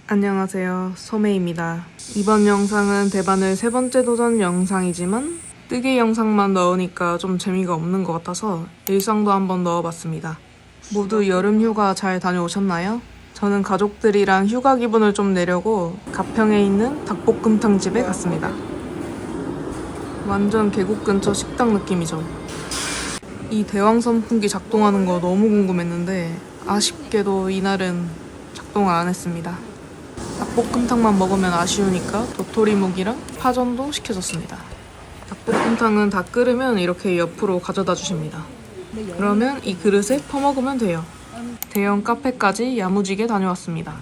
안녕하세요, 소매입니다. 이번 영상은 대바늘 세 번째 도전 영상이지만 뜨개 영상만 넣으니까 좀 재미가 없는 것 같아서 일상도 한번 넣어봤습니다. 모두 여름 휴가 잘 다녀오셨나요? 저는 가족들이랑 휴가 기분을 좀 내려고 가평에 있는 닭볶음탕 집에 갔습니다. 완전 계곡 근처 식당 느낌이죠. 이 대왕 선풍기 작동하는 거 너무 궁금했는데 아쉽게도 이날은 작동을 안 했습니다. 닭볶음탕만 먹으면 아쉬우니까 도토리묵이랑 파전도 시켜줬습니다. 닭볶음탕은 다 끓으면 이렇게 옆으로 가져다 주십니다. 그러면 이 그릇에 퍼먹으면 돼요. 대형 카페까지 야무지게 다녀왔습니다.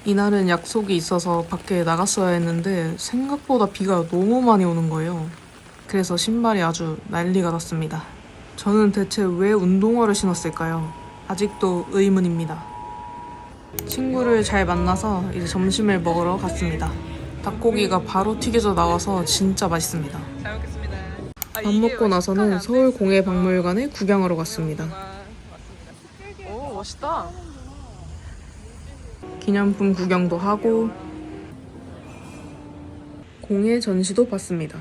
이날은 약속이 있어서 밖에 나갔어야 했는데 생각보다 비가 너무 많이 오는 거예요. 그래서 신발이 아주 난리가 났습니다. 저는 대체 왜 운동화를 신었을까요? 아직도 의문입니다. 친구를 잘 만나서 이제 점심을 먹으러 갔습니다. 닭고기가 바로 튀겨져 나와서 진짜 맛있습니다. 잘 먹겠습니다. 밥 먹고 나서는 서울공예박물관에 구경하러 갔습니다. 오, 멋있다. 기념품 구경도 하고 공예 전시도 봤습니다.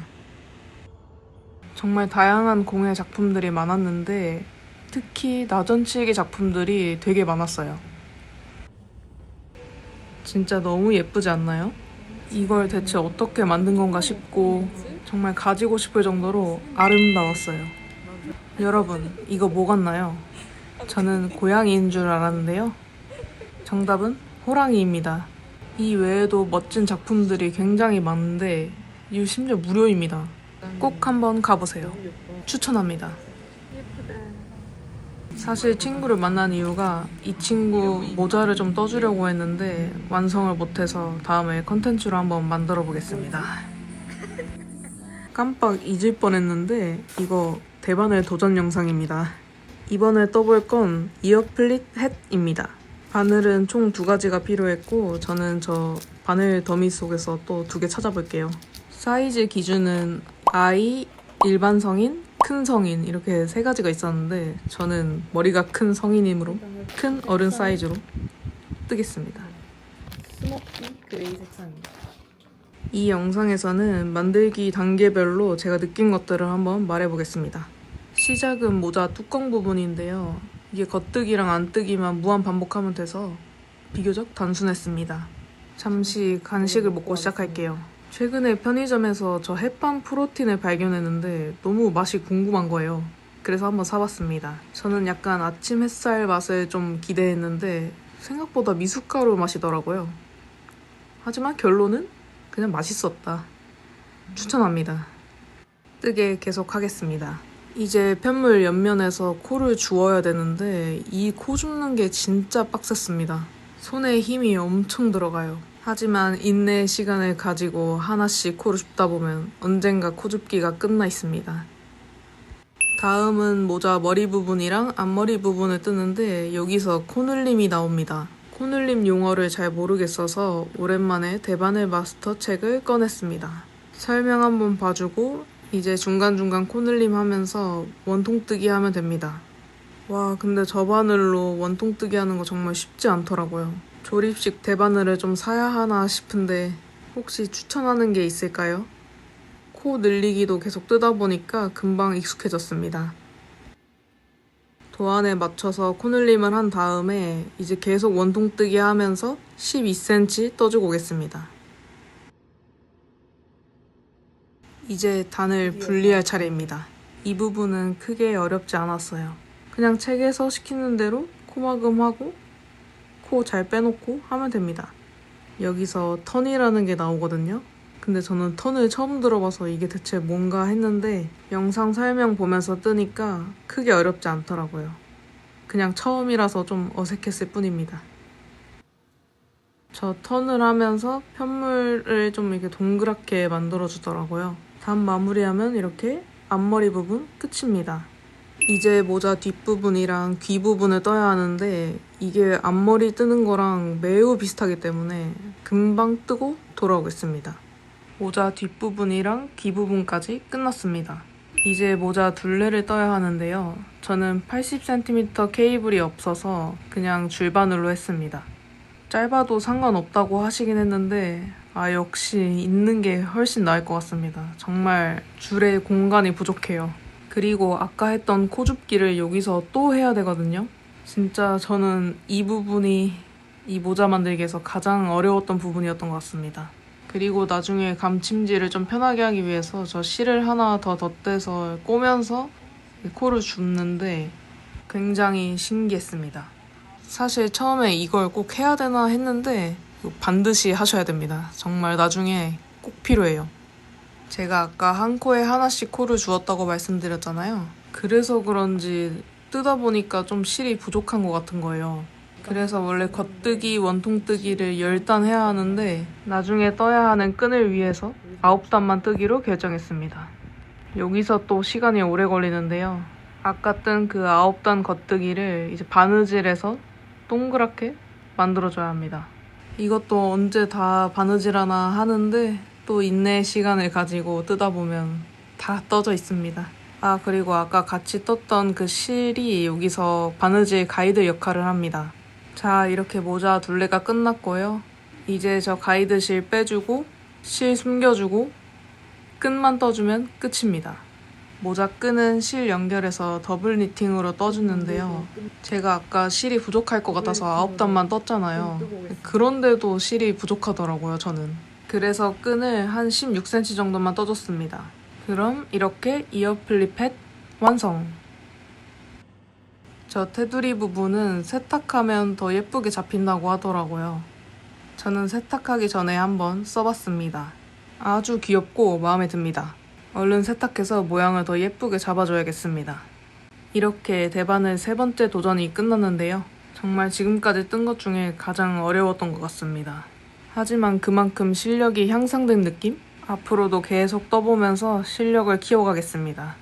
정말 다양한 공예 작품들이 많았는데 특히 나전칠기 작품들이 되게 많았어요. 진짜 너무 예쁘지 않나요? 이걸 대체 어떻게 만든 건가 싶고 정말 가지고 싶을 정도로 아름다웠어요. 여러분, 이거 뭐 같나요? 저는 고양이인 줄 알았는데요. 정답은 호랑이입니다. 이 외에도 멋진 작품들이 굉장히 많은데 이 심지어 무료입니다. 꼭 한번 가보세요. 추천합니다. 사실 친구를 만난 이유가 이 친구 모자를 좀 떠주려고 했는데 완성을 못해서 다음에 컨텐츠로 한번 만들어 보겠습니다. 깜빡 잊을 뻔했는데 이거 대바늘 도전 영상입니다. 이번에 떠볼 건 이어플릿 햇입니다. 바늘은 총 2가지가 필요했고 저는 저 바늘 더미 속에서 또 2개 찾아볼게요. 사이즈 기준은 아이, 일반 성인, 큰 성인 이렇게 3가지가 있었는데 저는 머리가 큰 성인이므로 큰 어른 사이즈로 뜨겠습니다. 스모키 그레이 색상입니다. 이 영상에서는 만들기 단계별로 제가 느낀 것들을 한번 말해보겠습니다. 시작은 모자 뚜껑 부분인데요. 이게 겉뜨기랑 안뜨기만 무한 반복하면 돼서 비교적 단순했습니다. 잠시 간식을 먹고 시작할게요. 최근에 편의점에서 저 햇반 프로틴을 발견했는데 너무 맛이 궁금한 거예요. 그래서 한번 사봤습니다. 저는 약간 아침 햇살 맛을 좀 기대했는데 생각보다 미숫가루 맛이더라고요. 하지만 결론은 그냥 맛있었다. 추천합니다. 뜨개 계속 하겠습니다. 이제 편물 옆면에서 코를 주워야 되는데 이 코 줍는 게 진짜 빡셌습니다. 손에 힘이 엄청 들어가요. 하지만 인내의 시간을 가지고 하나씩 코를 줍다 보면 언젠가 코 줍기가 끝나 있습니다. 다음은 모자 머리 부분이랑 앞머리 부분을 뜨는데 여기서 코눌림이 나옵니다. 코눌림 용어를 잘 모르겠어서 오랜만에 대바늘 마스터 책을 꺼냈습니다. 설명 한번 봐주고 이제 중간중간 코눌림 하면서 원통뜨기 하면 됩니다. 와, 근데 저 바늘로 원통뜨기 하는 거 정말 쉽지 않더라고요. 조립식 대바늘을 좀 사야 하나 싶은데 혹시 추천하는 게 있을까요? 코 늘리기도 계속 뜨다 보니까 금방 익숙해졌습니다. 도안에 맞춰서 코눌림을 한 다음에 이제 계속 원통뜨기 하면서 12cm 떠주고 오겠습니다. 이제 단을 분리할 차례입니다. 이 부분은 크게 어렵지 않았어요. 그냥 책에서 시키는 대로 코막음하고 코 잘 빼놓고 하면 됩니다. 여기서 턴이라는 게 나오거든요. 근데 저는 턴을 처음 들어봐서 이게 대체 뭔가 했는데 영상 설명 보면서 뜨니까 크게 어렵지 않더라고요. 그냥 처음이라서 좀 어색했을 뿐입니다. 저 턴을 하면서 편물을 좀 이렇게 동그랗게 만들어주더라고요. 단 마무리하면 이렇게 앞머리 부분 끝입니다. 이제 모자 뒷부분이랑 귀 부분을 떠야 하는데 이게 앞머리 뜨는 거랑 매우 비슷하기 때문에 금방 뜨고 돌아오겠습니다. 모자 뒷부분이랑 귀 부분까지 끝났습니다. 이제 모자 둘레를 떠야 하는데요. 저는 80cm 케이블이 없어서 그냥 줄바늘로 했습니다. 짧아도 상관없다고 하시긴 했는데 역시 있는 게 훨씬 나을 것 같습니다. 정말 줄에 공간이 부족해요. 그리고 아까 했던 코줍기를 여기서 또 해야 되거든요. 진짜 저는 이 부분이 이 모자 만들기에서 가장 어려웠던 부분이었던 것 같습니다. 그리고 나중에 감침질을 좀 편하게 하기 위해서 저 실을 하나 더 덧대서 꼬면서 코를 줍는데 굉장히 신기했습니다. 사실 처음에 이걸 꼭 해야 되나 했는데 반드시 하셔야 됩니다. 정말 나중에 꼭 필요해요. 제가 아까 한 코에 하나씩 코를 주었다고 말씀드렸잖아요. 그래서 그런지 뜨다 보니까 좀 실이 부족한 것 같은 거예요. 그래서 원래 겉뜨기, 원통뜨기를 10단 해야 하는데 나중에 떠야 하는 끈을 위해서 9단만 뜨기로 결정했습니다. 여기서 또 시간이 오래 걸리는데요. 아까 뜬 그 9단 겉뜨기를 이제 바느질해서 동그랗게 만들어줘야 합니다. 이것도 언제 다 바느질하나 하는데 또 인내의 시간을 가지고 뜨다 보면 다 떠져 있습니다. 그리고 아까 같이 떴던 그 실이 여기서 바느질 가이드 역할을 합니다. 자, 이렇게 모자 둘레가 끝났고요. 이제 저 가이드 실 빼주고 실 숨겨주고 끈만 떠주면 끝입니다. 모자 끈은 실 연결해서 더블 니팅으로 떠주는데요. 제가 아까 실이 부족할 것 같아서 9단만 떴잖아요. 그런데도 실이 부족하더라고요, 저는. 그래서 끈을 한 16cm 정도만 떠줬습니다. 그럼 이렇게 이어 플립 햇 완성! 저 테두리 부분은 세탁하면 더 예쁘게 잡힌다고 하더라고요. 저는 세탁하기 전에 한번 써봤습니다. 아주 귀엽고 마음에 듭니다. 얼른 세탁해서 모양을 더 예쁘게 잡아줘야겠습니다. 이렇게 대바늘 3번째 도전이 끝났는데요. 정말 지금까지 뜬 것 중에 가장 어려웠던 것 같습니다. 하지만 그만큼 실력이 향상된 느낌? 앞으로도 계속 떠보면서 실력을 키워가겠습니다.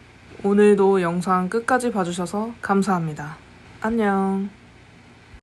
오늘도 영상 끝까지 봐주셔서 감사합니다. 안녕.